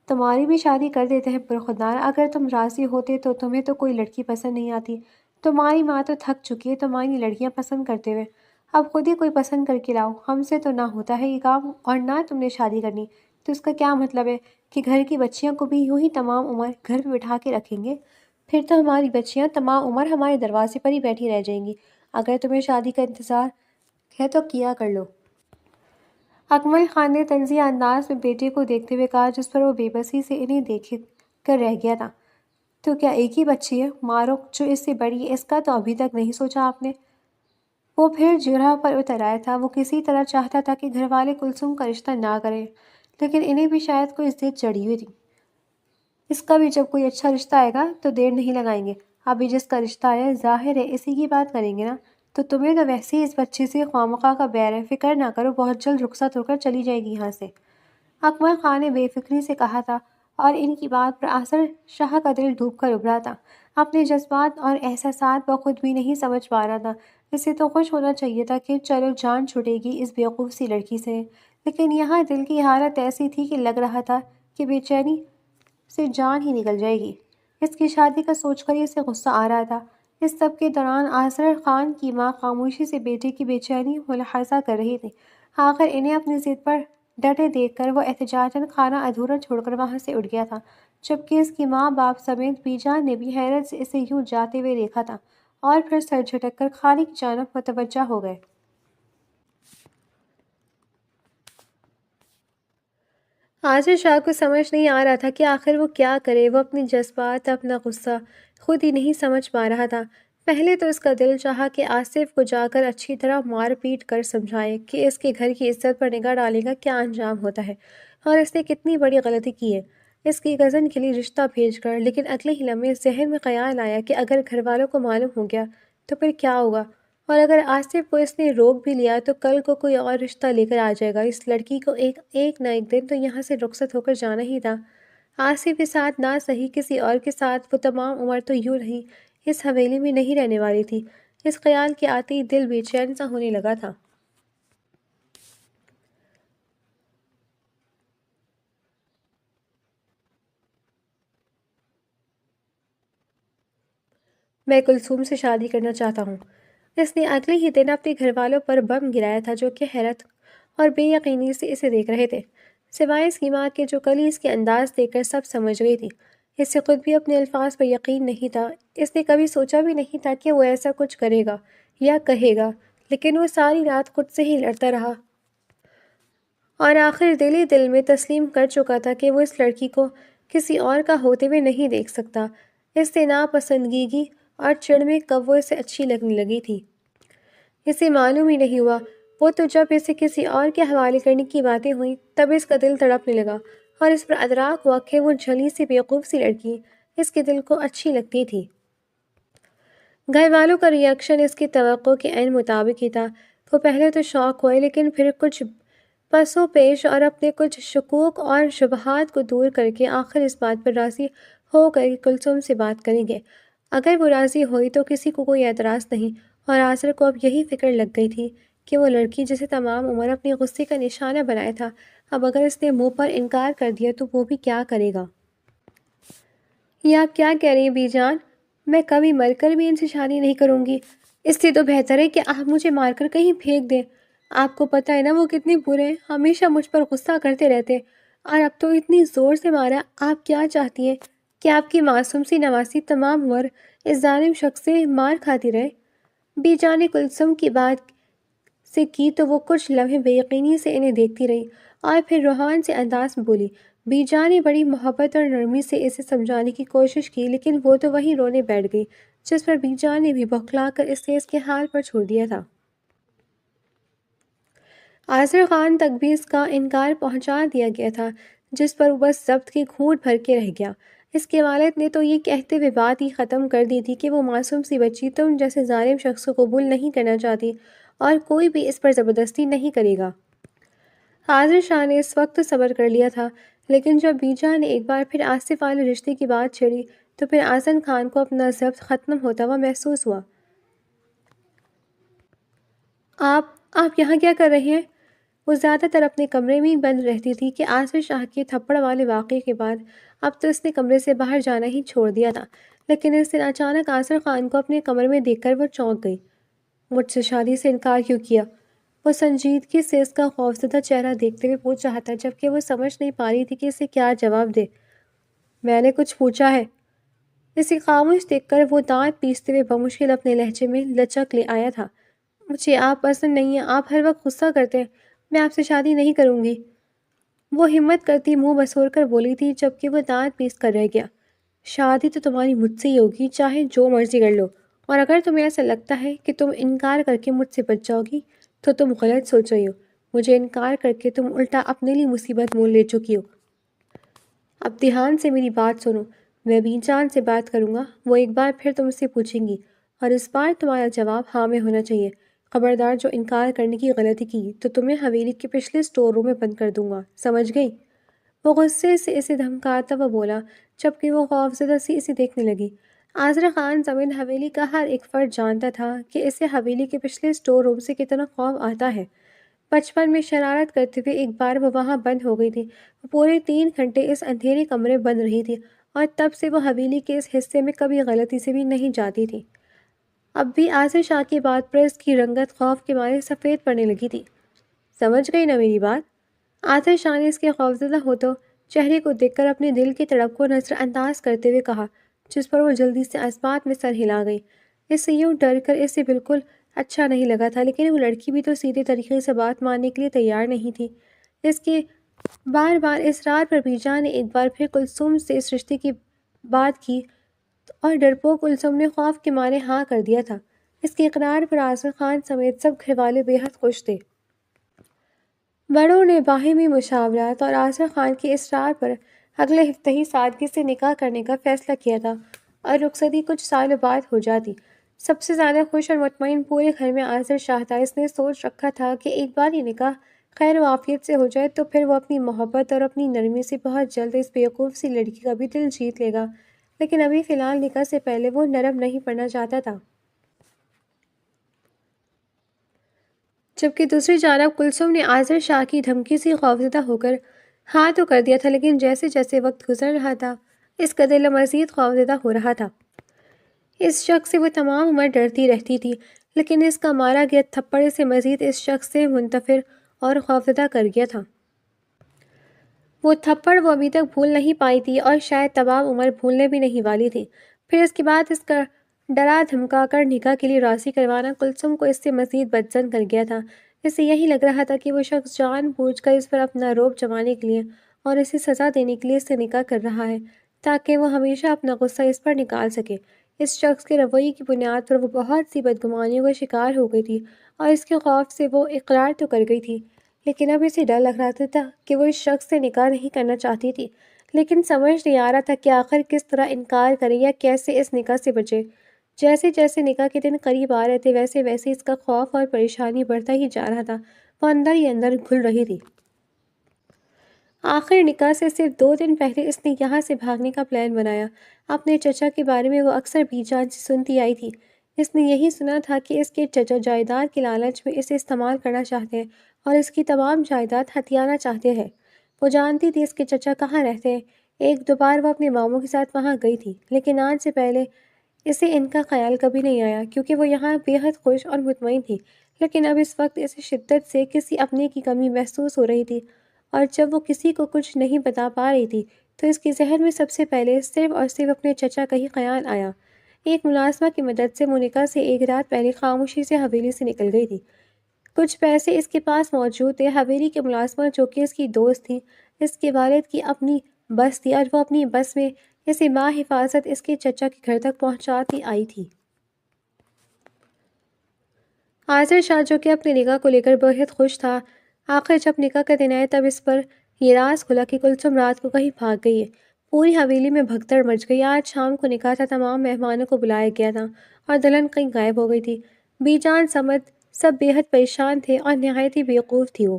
تمہاری بھی شادی کر دیتے ہیں برخودار، اگر تم راضی ہوتے تو تمہیں تو کوئی لڑکی پسند نہیں آتی، تمہاری ماں تو تھک چکی ہے تمہاری لڑکیاں پسند کرتے ہوئے، اب خود ہی کوئی پسند کر کے لاؤ، ہم سے تو نہ ہوتا ہے یہ کام، اور نہ تم نے شادی کرنی، تو اس کا کیا مطلب ہے کہ گھر کی بچیاں کو بھی یوں ہی تمام عمر گھر پہ بٹھا کے رکھیں گے؟ پھر تو ہماری بچیاں تمام عمر ہمارے دروازے پر ہی بیٹھی رہ جائیں گی، اگر تمہیں شادی کا انتظار ہے تو کیا کر لو۔ اکمل خان نے طنزیہ انداز میں بیٹے کو دیکھتے ہوئے کہا، جس پر وہ بے بسی سے انہیں دیکھ کر رہ گیا تھا، تو کیا ایک ہی بچی ہے؟ معروف جو اس سے بڑی ہے، اس کا تو ابھی تک نہیں سوچا آپ نے؟ وہ پھر جرح پر اتر آیا تھا، وہ کسی طرح چاہتا تھا کہ گھر والے کلثوم کا رشتہ نہ کریں، لیکن انہیں بھی شاید کوئی ضد چڑھی ہوئی تھی۔ اس کا بھی جب کوئی اچھا رشتہ آئے گا تو دیر نہیں لگائیں گے۔ ابھی جس کا رشتہ آیا ہے ظاہر ہے اسی کی بات کریں گے نا۔ تو تمہیں تو ویسے ہی اس بچے سے خواہ کا بیر ہے، فکر نہ کرو، بہت جلد رخصت ہو کر چلی جائے گی یہاں سے۔ اکبر خان نے بے فکری سے کہا تھا اور ان کی بات پر اثر شاہ کا دل ڈوب کر ابھرا تھا۔ اپنے جذبات اور احساسات بخود بھی نہیں سمجھ پا رہا تھا۔ اسے تو خوش ہونا چاہیے تھا کہ چلو جان چھوٹے گی اس بیوقوف سی لڑکی سے، لیکن یہاں دل کی حالت ایسی تھی کہ لگ رہا تھا کہ بے چینی سے جان ہی نکل جائے گی۔ اس کی شادی کا سوچ کر ہی اسے غصہ آ رہا تھا۔ اس سب کے دوران آصر خان کی ماں خاموشی سے بیٹے کی بے چینی ملاحظہ کر رہی تھی۔ آخر انہیں اپنی ضد پر ڈٹے دیکھ کر وہ احتجاجاً کھانا ادھورا چھوڑ کر وہاں سے اٹھ گیا تھا، جبکہ اس کی ماں باپ سمیت بی جان نے بھی حیرت سے اسے یوں جاتے ہوئے دیکھا تھا اور پھر سر جھٹک کر کھانے کی جانب متوجہ ہو گئے۔ آصر شاہ کو سمجھ نہیں آ رہا تھا کہ آخر وہ کیا کرے۔ وہ اپنے جذبات، اپنا غصہ خود ہی نہیں سمجھ پا رہا تھا۔ پہلے تو اس کا دل چاہا کہ آصف کو جا کر اچھی طرح مار پیٹ کر سمجھائے کہ اس کے گھر کی عزت پر نگاہ ڈالنے کا کیا انجام ہوتا ہے اور اس نے کتنی بڑی غلطی کی ہے اس کی کزن کے لیے رشتہ بھیج کر، لیکن اگلے ہی لمحے ذہن میں خیال آیا کہ اگر گھر والوں کو معلوم ہو گیا تو پھر کیا ہوگا، اور اگر آصف کو اس نے روک بھی لیا تو کل کو کوئی اور رشتہ لے کر آ جائے گا۔ اس لڑکی کو ایک نہ ایک دن تو یہاں سے رخصت ہو کر جانا ہی تھا۔ آصف کے ساتھ نہ صحیح کسی اور کے ساتھ وہ تمام عمر تو یوں نہیں اس حویلی میں نہیں رہنے والی تھی۔ اس خیال کے آتے ہی دل بے چین سا ہونے لگا تھا۔ میں کلثوم سے شادی کرنا چاہتا ہوں۔ اس نے اگلے ہی دن اپنے گھر والوں پر بم گرایا تھا، جو کہ حیرت اور بے یقینی سے اسے دیکھ رہے تھے، سوائے اس کی ماں کے جو کل ہی اس کے انداز دیکھ کر سب سمجھ گئی تھی۔ اس سے خود بھی اپنے الفاظ پر یقین نہیں تھا۔ اس نے کبھی سوچا بھی نہیں تھا کہ وہ ایسا کچھ کرے گا یا کہے گا، لیکن وہ ساری رات خود سے ہی لڑتا رہا اور آخر دل ہی دل میں تسلیم کر چکا تھا کہ وہ اس لڑکی کو کسی اور کا ہوتے ہوئے نہیں دیکھ سکتا۔ اس سے ناپسندگی اور چڑ میں کب وہ اسے اچھی لگنے لگی تھی، اسے معلوم ہی نہیں ہوا۔ وہ تو جب اسے کسی اور کے حوالے کرنے کی باتیں ہوئیں تب اس کا دل تڑپنے لگا اور اس پر ادراک ہوا کہ وہ جھلی سی بیوقوف سی لڑکی اس کے دل کو اچھی لگتی تھی۔ گھر والوں کا ری ایکشن اس کی توقع کے عین مطابق ہی تھا۔ وہ پہلے تو شوق ہوئے، لیکن پھر کچھ پس و پیش اور اپنے کچھ شکوک اور شبہات کو دور کر کے آخر اس بات پر راضی ہو کر کہ کلثوم سے بات کریں گے۔ اگر وہ راضی ہوئی تو کسی کو کوئی اعتراض نہیں، اور آصر کو اب یہی فکر لگ گئی تھی کہ وہ لڑکی جسے تمام عمر اپنے غصے کا نشانہ بنایا تھا، اب اگر اس نے منہ پر انکار کر دیا تو وہ بھی کیا کرے گا۔ یہ آپ کیا کہہ رہی ہیں بی جان؟ میں کبھی مر کر بھی ان سے شادی نہیں کروں گی۔ اس سے تو بہتر ہے کہ آپ مجھے مار کر کہیں پھینک دیں۔ آپ کو پتہ ہے نا وہ کتنے برے ہیں، ہمیشہ مجھ پر غصہ کرتے رہتے، اور اب تو اتنی زور سے مارا۔ آپ کیا چاہتی ہیں کہ آپ کی معصوم سی نواسی تمام عمر اس ظالم شخص سے مار کھاتی رہے؟ بی جان نے کلثوم کی بات سے کی تو وہ کچھ لمحے بے یقینی سے انہیں دیکھتی رہی اور پھر روحان سے انداز میں بولی۔ بی جان نے بڑی محبت اور نرمی سے اسے سمجھانے کی کوشش کی، لیکن وہ تو وہیں رونے بیٹھ گئی، جس پر بی جان نے بھی بوکھلا کر اسے اس کے حال پر چھوڑ دیا تھا۔ آصر خان تک بھی اس کا انکار پہنچا دیا گیا تھا، جس پر وہ بس ضبط کی گھونٹ بھر کے رہ گیا۔ اس کے والد نے تو یہ کہتے ہوئے بات ہی ختم کر دی تھی کہ وہ معصوم سی بچی تم جیسے ظالم شخص کو قبول نہیں کرنا چاہتی اور کوئی بھی اس پر زبردستی نہیں کرے گا۔ آصر شاہ نے اس وقت تو صبر کر لیا تھا، لیکن جب بی جان نے ایک بار پھر آصف والے رشتے کی بات چھیڑی تو پھر اعظم خان کو اپنا ضبط ختم ہوتا ہوا محسوس ہوا۔ آپ یہاں کیا کر رہے ہیں؟ وہ زیادہ تر اپنے کمرے میں ہی بند رہتی تھی کہ آصر شاہ کے تھپڑ والے واقعے کے بعد اب تو اس نے کمرے سے باہر جانا ہی چھوڑ دیا تھا، لیکن اس دن اچانک آصر خان کو اپنے کمرے میں دیکھ کر وہ چونک گئی۔ مجھ سے شادی سے انکار کیوں کیا؟ وہ سنجیدگی سے اس کا خوفزدہ چہرہ دیکھتے ہوئے پوچھ رہا تھا، جبکہ وہ سمجھ نہیں پا رہی تھی کہ اسے کیا جواب دے۔ میں نے کچھ پوچھا ہے؟ اسے خاموش دیکھ کر وہ دانت پیستے ہوئے بمشکل اپنے لہجے میں لچک لے آیا تھا۔ مجھے آپ پسند نہیں ہیں، آپ ہر وقت غصہ کرتے ہیں، میں آپ سے شادی نہیں کروں گی۔ وہ ہمت کرتی منہ بسور کر بولی تھی، جبکہ وہ دانت پیس کر رہ گیا۔ شادی تو تمہاری مجھ سے ہی ہوگی، چاہے جو مرضی کر لو، اور اگر تمہیں ایسا لگتا ہے کہ تم انکار کر کے مجھ سے بچ جاؤ گی تو تم غلط سوچ رہی ہو۔ مجھے انکار کر کے تم الٹا اپنے لیے مصیبت مول لے چکی ہو۔ اب دھیان سے میری بات سنو، میں بی جان سے بات کروں گا، وہ ایک بار پھر تم سے پوچھیں گی اور اس بار تمہارا جواب ہاں میں ہونا چاہیے۔ خبردار جو انکار کرنے کی غلطی کی تو تمہیں حویلی کے پچھلے سٹور روم میں بند کر دوں گا، سمجھ گئی؟ وہ غصے سے اسے دھمکاتا ہوا بولا، جبکہ وہ خوفزدہ سی اسے دیکھنے لگی۔ عاذرا خان سمیت حویلی کا ہر ایک فرد جانتا تھا کہ اسے حویلی کے پچھلے سٹور روم سے کتنا خوف آتا ہے۔ بچپن میں شرارت کرتے ہوئے ایک بار وہ وہاں بند ہو گئی تھی۔ وہ پورے 3 گھنٹے اس اندھیرے کمرے میں بند رہی تھی اور تب سے وہ حویلی کے اس حصے میں کبھی غلطی سے بھی نہیں جاتی تھی۔ اب بھی آصف شاہ کی بات پر اس کی رنگت خوف کے مارے سفید پڑنے لگی تھی۔ سمجھ گئی نا میری بات؟ آصف شاہ نے اس کے خوفزدہ ہوتے چہرے کو دیکھ کر اپنے دل کی تڑپ کو نظر انداز کرتے ہوئے کہا، جس پر وہ جلدی سے اس بات میں سر ہلا گئی۔ اس سے یوں ڈر کر اسے بالکل اچھا نہیں لگا تھا، لیکن وہ لڑکی بھی تو سیدھے طریقے سے بات ماننے کے لیے تیار نہیں تھی۔ اس کے بار بار اصرار پر بیجان نے ایک بار پھر کلثوم سے اس رشتے کی بات کی اور ڈرپوک کلثوم نے خوف کے مارے ہاں کر دیا تھا۔ اس کے اقرار پر آصف خان سمیت سب گھر والے بے حد خوش تھے۔ بڑوں نے باہمی مشاورت اور آصف خان کے اصرار پر اگلے ہفتے ہی سادگی سے نکاح کرنے کا فیصلہ کیا تھا اور رخصتی کچھ سالوں بعد ہو جاتی۔ سب سے زیادہ خوش اور مطمئن پورے گھر میں آصف شاہ تھا۔ اس نے سوچ رکھا تھا کہ ایک بار یہ نکاح خیر و عافیت سے ہو جائے تو پھر وہ اپنی محبت اور اپنی نرمی سے بہت جلد اس بیوقوف سی لڑکی کا بھی دل جیت لے گا، لیکن ابھی فی الحال نکاح سے پہلے وہ نرم نہیں پڑنا چاہتا تھا۔ جبکہ دوسری جانب کلثوم نے آصف شاہ کی دھمکی سے خوفزدہ ہو کر ہاں تو کر دیا تھا، لیکن جیسے جیسے وقت گزر رہا تھا اس کا دل مزید خوفزدہ ہو رہا تھا۔ اس شخص سے وہ تمام عمر ڈرتی رہتی تھی، لیکن اس کا مارا گیا تھپڑ اسے مزید اس شخص سے منتفر اور خوفزدہ کر گیا تھا۔ وہ تھپڑ وہ ابھی تک بھول نہیں پائی تھی اور شاید تمام عمر بھولنے بھی نہیں والی تھی۔ پھر اس کے بعد اس کا ڈرا دھمکا کر نکاح کے لیے راضی کروانا کلثوم کو اس سے مزید بدظن کر گیا تھا۔ اسے یہی لگ رہا تھا کہ وہ شخص جان بوجھ کر اس پر اپنا رعب جمانے کے لیے اور اسے سزا دینے کے لیے اس سے نکاح کر رہا ہے تاکہ وہ ہمیشہ اپنا غصہ اس پر نکال سکے۔ اس شخص کے رویے کی بنیاد پر وہ بہت سی بدگمانیوں کا شکار ہو گئی تھی اور اس کے خوف سے وہ اقرار تو کر گئی تھی، لیکن اب اسے ڈر لگ رہا تھا کہ وہ اس شخص سے نکاح نہیں کرنا چاہتی تھی، لیکن سمجھ نہیں آ رہا تھا کہ آخر کس طرح انکار کرے یا کیسے اس نکاح سے بچے۔ جیسے جیسے نکاح کے دن قریب آ رہے تھے ویسے ویسے اس کا خوف اور پریشانی بڑھتا ہی جا رہا تھا۔ وہ اندر ہی اندر گھل رہی تھی۔ آخر نکاح سے صرف 2 دن پہلے اس نے یہاں سے بھاگنے کا پلان بنایا۔ اپنے چچا کے بارے میں وہ اکثر بی جان سے سنتی آئی تھی۔ اس نے یہی سنا تھا کہ اس کے چچا جائیداد کے لالچ میں اسے استعمال کرنا چاہتے ہیں اور اس کی تمام جائیداد ہتھیانا چاہتے ہیں۔ وہ جانتی تھی اس کے چچا کہاں رہتے ہیں۔ 1-2 بار وہ اپنے ماموں کے ساتھ وہاں گئی تھی، لیکن آج سے پہلے اسے ان کا خیال کبھی نہیں آیا کیونکہ وہ یہاں بے حد خوش اور مطمئن تھی، لیکن اب اس وقت اسے شدت سے کسی اپنے کی کمی محسوس ہو رہی تھی اور جب وہ کسی کو کچھ نہیں بتا پا رہی تھی تو اس کے ذہن میں سب سے پہلے صرف اور صرف اپنے چچا کا ہی خیال آیا۔ ایک ملازمہ کی مدد سے مونیکا سے ایک رات پہلے خاموشی سے حویلی سے نکل گئی تھی۔ کچھ پیسے اس کے پاس موجود تھے۔ حویلی کے ملازمہ جو کہ اس کی دوست تھی، اس کے والد کی اپنی بس تھی اور وہ اپنی بس میں اسے بحفاظت اس کے چچا کے گھر تک پہنچاتی آئی تھی۔ آصف شاہ جو کہ اپنے نکاح کو لے کر بہت خوش تھا، آخر جب نکاح کا دن آیا تب اس پر یہ راز کھلا کہ کلثوم رات کو کہیں بھاگ گئی ہے۔ پوری حویلی میں بھگدڑ مچ گئی۔ آج شام کو نکاح تھا، تمام مہمانوں کو بلایا گیا تھا اور دلہن کہیں غائب ہو گئی تھی۔ بی جان سمت سب بے حد پریشان تھے اور نہایت ہی بیوقوف تھی۔ وہ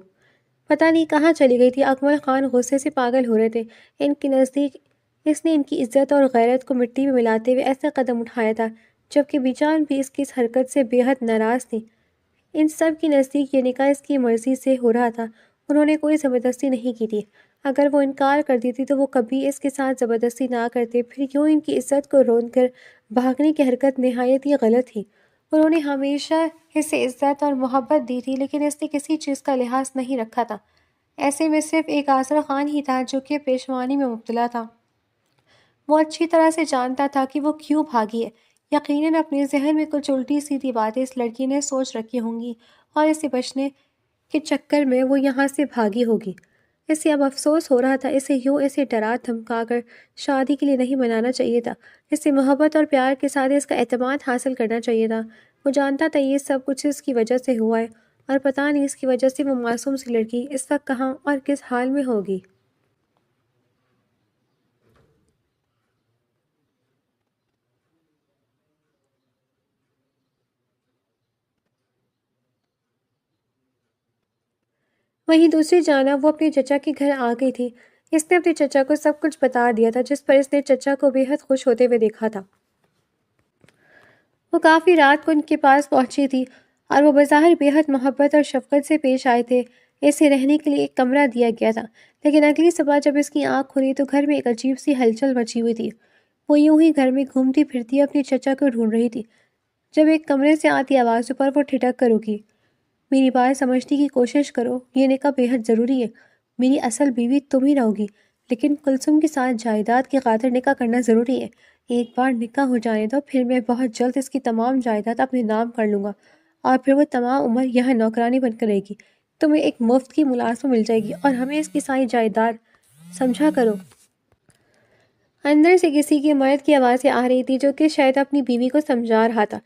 پتہ نہیں کہاں چلی گئی تھی۔ اکمل خان غصے سے پاگل ہو رہے تھے۔ ان کے نزدیک اس نے ان کی عزت اور غیرت کو مٹی میں ملاتے ہوئے ایسا قدم اٹھایا تھا، جبکہ بی جان بھی اس کی اس حرکت سے بے حد ناراض تھی۔ ان سب کے نزدیک یہ نکاح اس کی مرضی سے ہو رہا تھا، انہوں نے کوئی زبردستی نہیں کی تھی۔ اگر وہ انکار کر دیتی تو وہ کبھی اس کے ساتھ زبردستی نہ کرتے، پھر کیوں ان کی عزت کو روند کر بھاگنے کی حرکت نہایت ہی غلط تھی۔ انہوں نے ہمیشہ اسے عزت اور محبت دی تھی، لیکن اس نے کسی چیز کا لحاظ نہیں رکھا تھا۔ ایسے میں صرف ایک آصف خان ہی تھا جو کہ پیشوانی میں مبتلا تھا۔ وہ اچھی طرح سے جانتا تھا کہ وہ کیوں بھاگی ہے۔ یقیناً اپنے ذہن میں کچھ الٹی سیدھی باتیں اس لڑکی نے سوچ رکھی ہوں گی اور اسے بچنے کے چکر میں وہ یہاں سے بھاگی ہوگی۔ اسے اب افسوس ہو رہا تھا۔ اسے ڈرا دھمکا کر شادی کے لیے نہیں منانا چاہیے تھا۔ اسے محبت اور پیار کے ساتھ اس کا اعتماد حاصل کرنا چاہیے تھا۔ وہ جانتا تھا یہ سب کچھ اس کی وجہ سے ہوا ہے اور پتہ نہیں اس کی وجہ سے وہ معصوم سی لڑکی اس وقت کہاں اور کس حال میں ہوگی۔ وہیں دوسری جانب وہ اپنے چچا کے گھر آ گئی تھی۔ اس نے اپنے چچا کو سب کچھ بتا دیا تھا، جس پر اس نے چچا کو بے حد خوش ہوتے ہوئے دیکھا تھا۔ وہ کافی رات کو ان کے پاس پہنچی تھی اور وہ بظاہر بے حد محبت اور شفقت سے پیش آئے تھے۔ اسے رہنے کے لیے ایک کمرہ دیا گیا تھا، لیکن اگلی صبح جب اس کی آنکھ کھلی تو گھر میں ایک عجیب سی ہلچل مچی ہوئی تھی۔ وہ یوں ہی گھر میں گھومتی پھرتی اپنے چچا کو ڈھونڈ رہی تھی۔ جب ایک کمرے سے آتی آوازوں پر وہ ٹھٹک کر رکی۔ میری بات سمجھنے کی کوشش کرو، یہ نکاح بے حد ضروری ہے۔ میری اصل بیوی تم ہی رہو گی، لیکن کلثوم کے ساتھ جائیداد کی خاطر نکاح کرنا ضروری ہے۔ ایک بار نکاح ہو جانے دو، پھر میں بہت جلد اس کی تمام جائیداد اپنے نام کر لوں گا اور پھر وہ تمام عمر یہاں نوکرانی بن کر رہے گی۔ تمہیں ایک مفت کی ملازمت مل جائے گی اور ہمیں اس کی ساری جائیداد سمجھا کرو۔ اندر سے کسی کے مرد کی آوازیں آ رہی تھی جو کہ شاید اپنی بیوی کو سمجھا رہا تھا،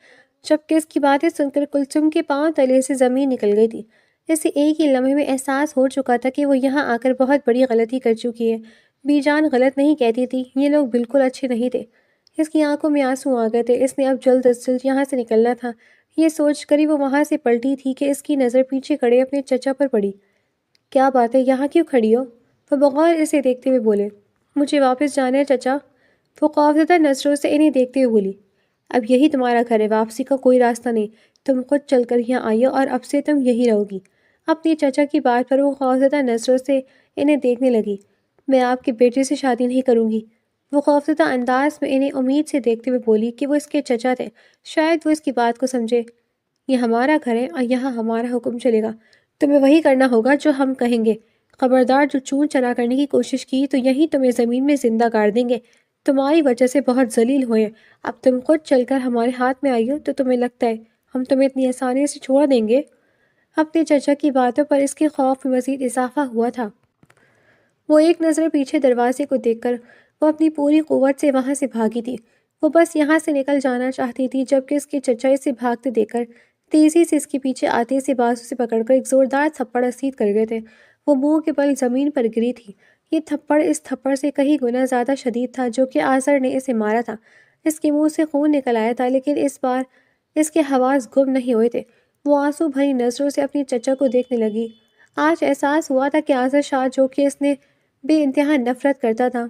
جبکہ اس کی باتیں سن کر کلثوم کے پاؤں تلے سے زمین نکل گئی تھی۔ اسے ایک ہی لمحے میں احساس ہو چکا تھا کہ وہ یہاں آ کر بہت بڑی غلطی کر چکی ہے۔ بی جان غلط نہیں کہتی تھی، یہ لوگ بالکل اچھے نہیں تھے۔ اس کی آنکھوں میں آنسو آ گئے تھے۔ اس نے اب جلد از جلد یہاں سے نکلنا تھا۔ یہ سوچ کر ہی وہ وہاں سے پلٹی تھی کہ اس کی نظر پیچھے کھڑے اپنے چچا پر پڑی۔ کیا بات ہے، یہاں کیوں کھڑی ہو؟ وہ بغور اسے دیکھتے ہوئے بولے۔ مجھے واپس جانا ہے چچا، وہ خوفزدہ نظروں سے انہیں دیکھتے ہوئے بولی۔ اب یہی تمہارا گھر ہے، واپسی کا کوئی راستہ نہیں۔ تم خود چل کر یہاں آئی ہو اور اب سے تم یہی رہو گی۔ اپنی چچا کی بات پر وہ خوفزدہ نظروں سے انہیں دیکھنے لگی۔ میں آپ کے بیٹے سے شادی نہیں کروں گی، وہ خوفزدہ انداز میں انہیں امید سے دیکھتے ہوئے بولی کہ وہ اس کے چچا تھے، شاید وہ اس کی بات کو سمجھے۔ یہ ہمارا گھر ہے اور یہاں ہمارا حکم چلے گا، تمہیں وہی کرنا ہوگا جو ہم کہیں گے۔ خبردار جو چون چرا کرنے کی کوشش کی تو یہیں تمہیں زمین میں زندہ گاڑ دیں گے۔ تمہاری وجہ سے بہت ذلیل ہوئے، اب تم خود چل کر ہمارے ہاتھ میں آئی ہو تو تمہیں لگتا ہے ہم تمہیں اتنی آسانی سے چھوڑ دیں گے؟ اپنے چچا کی باتوں پر اس کے خوف میں مزید اضافہ ہوا تھا۔ وہ ایک نظر پیچھے دروازے کو دیکھ کر وہ اپنی پوری قوت سے وہاں سے بھاگی تھی۔ وہ بس یہاں سے نکل جانا چاہتی تھی، جبکہ اس کے چچا اسے بھاگتے دیکھ کر تیزی سے اس کے پیچھے آتے اسے بازو سے پکڑ کر ایک زوردار تھپڑ رسید کر گئے تھے۔ وہ منہ کے بل زمین پر گری تھی۔ یہ تھپڑ اس تھپڑ سے کئی گنا زیادہ شدید تھا جو کہ آزر نے اسے مارا تھا۔ اس کے منہ سے خون نکل آیا تھا، لیکن اس بار اس کے حواس گم نہیں ہوئے تھے۔ وہ آنسو بھری نظروں سے اپنی چچا کو دیکھنے لگی۔ آج احساس ہوا تھا کہ آزر شاہ جو کہ اس نے بے انتہا نفرت کرتا تھا،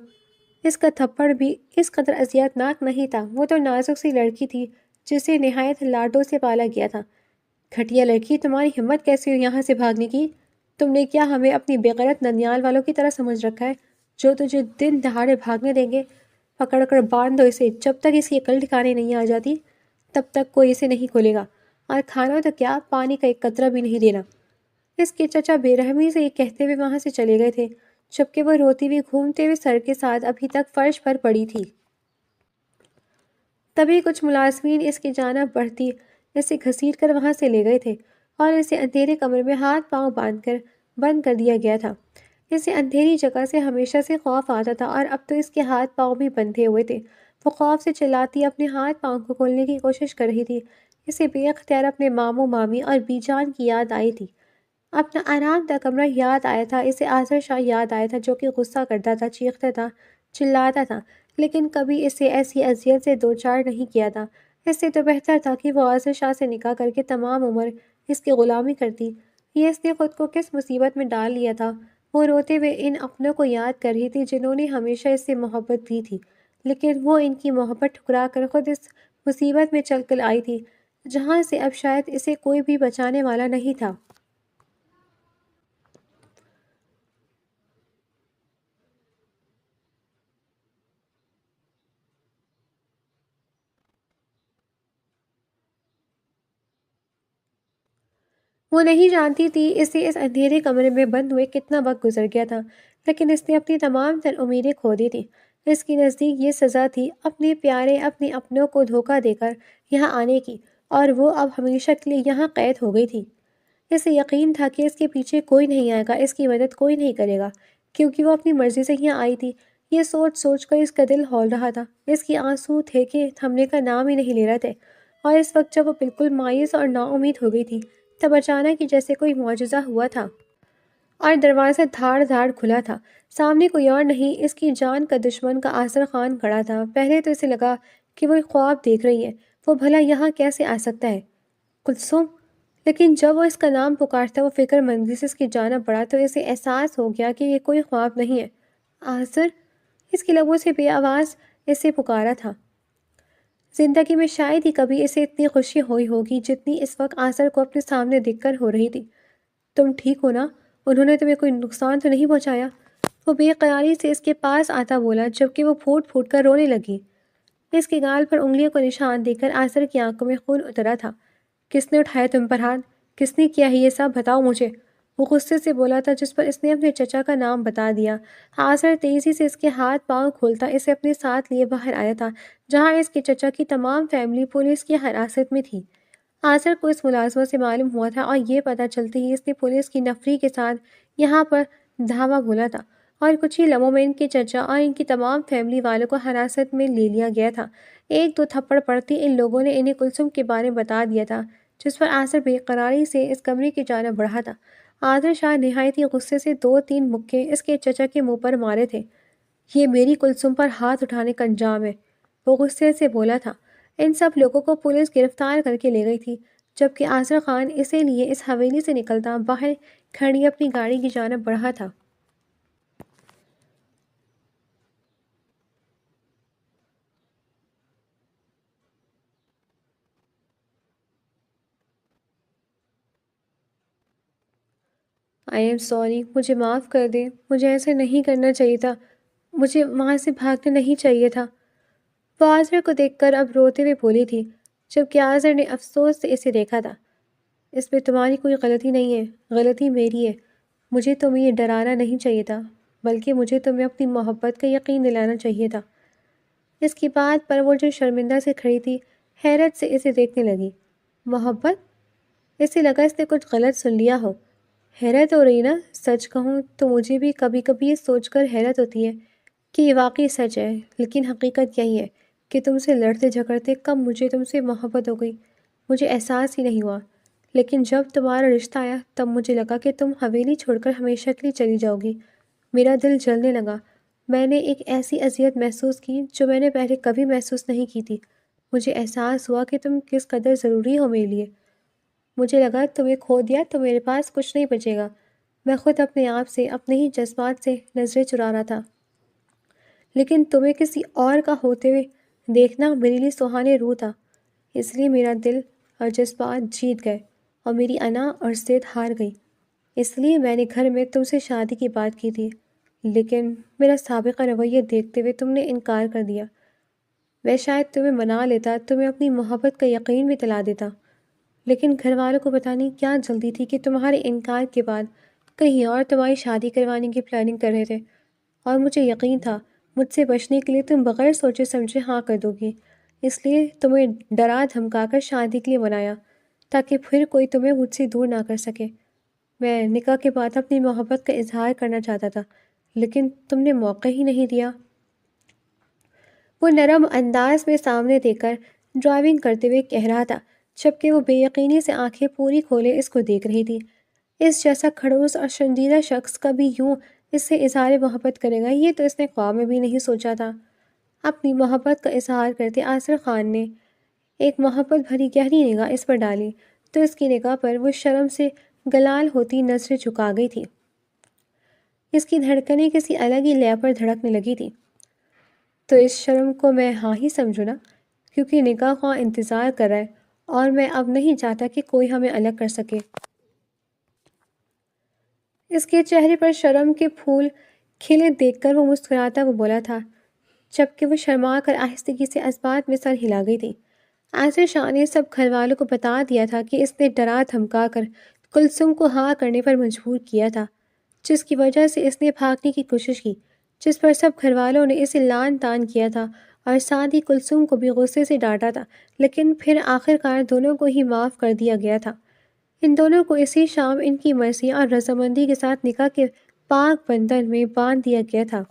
اس کا تھپڑ بھی اس قدر اذیت ناک نہیں تھا۔ وہ تو نازک سی لڑکی تھی جسے نہایت لاڈوں سے پالا گیا تھا۔ گھٹیا لڑکی، تمہاری ہمت کیسی ہو یہاں سے بھاگنے کی؟ تم نے کیا ہمیں اپنی بےغیرت ننیال والوں کی طرح سمجھ رکھا ہے جو تجھے دن دہاڑے بھاگنے دیں گے؟ پکڑ کر باندھ دو اسے، جب تک اس کی عقل ٹھکانے نہیں آ جاتی تب تک کوئی اسے نہیں کھولے گا، اور کھانا تو کیا، پانی کا ایک قطرہ بھی نہیں دینا۔ اس کے چچا بے رحمی سے یہ کہتے ہوئے وہاں سے چلے گئے تھے، جبکہ وہ روتی ہوئی گھومتے ہوئے سر کے ساتھ ابھی تک فرش پر پڑی تھی۔ تبھی کچھ ملازمین اس کی جانب بڑھتی اسے گھسیٹ کر وہاں سے لے گئے تھے اور اسے اندھیرے کمرے میں ہاتھ پاؤں باندھ کر بند کر دیا گیا تھا۔ اسے اندھیری جگہ سے ہمیشہ سے خوف آتا تھا اور اب تو اس کے ہاتھ پاؤں بھی بندھے ہوئے تھے۔ وہ خوف سے چلاتی اپنے ہاتھ پاؤں کو کھولنے کی کوشش کر رہی تھی۔ اسے بے اختیار اپنے ماموں مامی اور بی جان کی یاد آئی تھی۔ اپنا آرام دہ کمرہ یاد آیا تھا، اسے آزر شاہ یاد آیا تھا جو کہ غصہ کرتا تھا، چیختا تھا، چلاتا تھا، لیکن کبھی اسے ایسی اذیت سے دوچار نہیں کیا تھا۔ اس سے تو بہتر تھا کہ وہ آزر شاہ سے نکاح کر کے تمام عمر اس کی غلامی کرتی۔ یہ اس نے خود کو کس مصیبت میں ڈال لیا تھا؟ وہ روتے ہوئے ان اپنوں کو یاد کر رہی تھی جنہوں نے ہمیشہ اس سے محبت دی تھی، لیکن وہ ان کی محبت ٹھکرا کر خود اس مصیبت میں چل کر آئی تھی جہاں سے اب شاید اسے کوئی بھی بچانے والا نہیں تھا۔ وہ نہیں جانتی تھی اسے اس اندھیرے کمرے میں بند ہوئے کتنا وقت گزر گیا تھا، لیکن اس نے اپنی تمام تر امیدیں کھو دی تھیں۔ اس کے نزدیک یہ سزا تھی اپنے پیارے اپنے اپنوں کو دھوکہ دے کر یہاں آنے کی، اور وہ اب ہمیشہ کے لیے یہاں قید ہو گئی تھی۔ اسے یقین تھا کہ اس کے پیچھے کوئی نہیں آئے گا، اس کی مدد کوئی نہیں کرے گا، کیونکہ وہ اپنی مرضی سے یہاں آئی تھی۔ یہ سوچ سوچ کر اس کا دل ہول رہا تھا۔ اس کے آنسو تھے کہ تھمنے کا نام ہی نہیں لے رہے تھے، اور اس وقت جب وہ بالکل مایوس اور نا امید ہو گئی تھی تب اچانک ہی جیسے کوئی معجزہ ہوا تھا اور دروازہ دھاڑ دھاڑ کھلا تھا۔ سامنے کوئی اور نہیں، اس کی جان کا دشمن کا آزر خان کھڑا تھا۔ پہلے تو اسے لگا کہ وہ ایک خواب دیکھ رہی ہے، وہ بھلا یہاں کیسے آ سکتا ہے؟ کلثوم! لیکن جب وہ اس کا نام پکارتا وہ فکر مندی سے اس کی جانب بڑھا تو اسے احساس ہو گیا کہ یہ کوئی خواب نہیں ہے۔ آذر! اس کی لبوں سے بے آواز اسے پکارا تھا۔ زندگی میں شاید ہی کبھی اسے اتنی خوشی ہوئی ہوگی جتنی اس وقت آذر کو اپنے سامنے دیکھ کر ہو رہی تھی۔ تم ٹھیک ہو نا؟ انہوں نے تمہیں کوئی نقصان تو نہیں پہنچایا؟ وہ بے قراری سے اس کے پاس آتا بولا جبکہ وہ پھوٹ پھوٹ کر رونے لگی۔ اس کے گال پر انگلیوں کو نشان دے کر آذر کی آنکھوں میں خون اترا تھا۔ کس نے اٹھایا تم پر ہاتھ؟ کس نے کیا ہے یہ سب؟ بتاؤ مجھے، وہ غصے سے بولا تھا جس پر اس نے اپنے چچا کا نام بتا دیا۔ آذر تیزی سے اس کے ہاتھ پاؤں کھولتا اسے اپنے ساتھ لیے باہر آیا تھا جہاں اس کے چچا کی تمام فیملی پولیس کی حراست میں تھی۔ آذر کو اس ملازمت سے معلوم ہوا تھا اور یہ پتہ چلتے ہی اس نے پولیس کی نفری کے ساتھ یہاں پر دھاوا بولا تھا اور کچھ ہی لمحوں میں ان کے چچا اور ان کی تمام فیملی والوں کو حراست میں لے لیا گیا تھا۔ ایک دو تھپڑ پڑتے ان لوگوں نے انہیں کلثوم کے بارے میں بتا دیا تھا جس پر آذر بے قراری سے اس کمرے کی جانب بڑھا تھا۔ آذر شاہ نہایت ہی غصے سے دو تین مکے اس کے چچا کے منہ پر مارے تھے۔ یہ میری کلثوم پر ہاتھ اٹھانے کا انجام ہے، وہ غصے سے بولا تھا۔ ان سب لوگوں کو پولیس گرفتار کر کے لے گئی تھی جبکہ آذر خان اسے لیے اس حویلی سے نکلتا باہر کھڑی اپنی گاڑی کی جانب بڑھا تھا۔ آئی ایم سوری، مجھے معاف کر دیں، مجھے ایسے نہیں کرنا چاہیے تھا، مجھے وہاں سے بھاگنا نہیں چاہیے تھا۔ وہ آذر کو دیکھ کر اب روتے ہوئے بولی تھی جبکہ آذر نے افسوس سے اسے دیکھا تھا۔ اس میں تمہاری کوئی غلطی نہیں ہے، غلطی میری ہے۔ مجھے تمہیں یہ ڈرانا نہیں چاہیے تھا بلکہ مجھے تمہیں اپنی محبت کا یقین دلانا چاہیے تھا۔ اس کی بات پر وہ جو شرمندہ سے کھڑی تھی حیرت سے اسے دیکھنے لگی۔ محبت؟ اسے لگا اس نے کچھ غلط سن لیا ہو۔ حیرت ہو رہی نا؟ سچ کہوں تو مجھے بھی کبھی کبھی یہ سوچ کر حیرت ہوتی ہے کہ یہ واقعی سچ ہے، لیکن حقیقت یہی ہے کہ تم سے لڑتے جھگڑتے کب مجھے تم سے محبت ہو گئی مجھے احساس ہی نہیں ہوا، لیکن جب تمہارا رشتہ آیا تب مجھے لگا کہ تم حویلی چھوڑ کر ہمیشہ کے لیے چلی جاؤ گی۔ میرا دل جلنے لگا، میں نے ایک ایسی اذیت محسوس کی جو میں نے پہلے کبھی محسوس نہیں کی تھی۔ مجھے احساس ہوا کہ تم کس قدر ضروری ہو میرے لیے۔ مجھے لگا تمہیں کھو دیا تو میرے پاس کچھ نہیں بچے گا۔ میں خود اپنے آپ سے اپنے ہی جذبات سے نظریں چرا رہا تھا، لیکن تمہیں کسی اور کا ہوتے ہوئے دیکھنا میرے لیے سہانے روح تھا۔ اس لیے میرا دل اور جذبات جیت گئے اور میری انا اور ضد ہار گئی۔ اس لیے میں نے گھر میں تم سے شادی کی بات کی تھی، لیکن میرا سابقہ رویہ دیکھتے ہوئے تم نے انکار کر دیا۔ میں شاید تمہیں منا لیتا، تمہیں اپنی محبت کا یقین بھی دلا دیتا، لیکن گھر والوں کو بتانے کیا جلدی تھی کہ تمہارے انکار کے بعد کہیں اور تمہاری شادی کروانے کی پلاننگ کر رہے تھے، اور مجھے یقین تھا مجھ سے بچنے کے لیے تم بغیر سوچے سمجھے ہاں کر دو گی۔ اس لیے تمہیں ڈرا دھمکا کر شادی کے لیے منایا تاکہ پھر کوئی تمہیں مجھ سے دور نہ کر سکے۔ میں نکاح کے بعد اپنی محبت کا اظہار کرنا چاہتا تھا، لیکن تم نے موقع ہی نہیں دیا۔ وہ نرم انداز میں سامنے دیکھ کر ڈرائیونگ کرتے ہوئے کہہ رہا تھا جبکہ وہ بے یقینی سے آنکھیں پوری کھولے اس کو دیکھ رہی تھی۔ اس جیسا کھڑوس اور شرمندہ شخص کبھی یوں اس سے اظہار محبت کرے گا یہ تو اس نے خواب میں بھی نہیں سوچا تھا۔ اپنی محبت کا اظہار کرتے آذر خان نے ایک محبت بھری گہری نگاہ اس پر ڈالی تو اس کی نگاہ پر وہ شرم سے گلال ہوتی نظریں جھکا گئی تھی۔ اس کی دھڑکنیں کسی الگ ہی لے پر دھڑکنے لگی تھی۔ تو اس شرم کو میں ہاں ہی سمجھوں نا، کیونکہ نکاح خواہ انتظار کر رہا ہے اور میں اب نہیں چاہتا کہ کوئی ہمیں الگ کر سکے۔ اس کے چہرے پر شرم کے پھول کھلے دیکھ کر وہ مسکراتا وہ بولا تھا جبکہ وہ شرما کر آہستگی سے اسبات میں سر ہلا گئی تھی۔ آذر شاہ نے سب گھر والوں کو بتا دیا تھا کہ اس نے ڈرا دھمکا کر کلثوم کو ہاں کرنے پر مجبور کیا تھا، جس کی وجہ سے اس نے بھاگنے کی کوشش کی، جس پر سب گھر والوں نے اسے لعن طعن کیا تھا اور ساتھ ہی کلثوم کو بھی غصے سے ڈانٹا تھا، لیکن پھر آخرکار دونوں کو ہی معاف کر دیا گیا تھا۔ ان دونوں کو اسی شام ان کی مرضی اور رضامندی کے ساتھ نکاح کے پاک بندھن میں باندھ دیا گیا تھا۔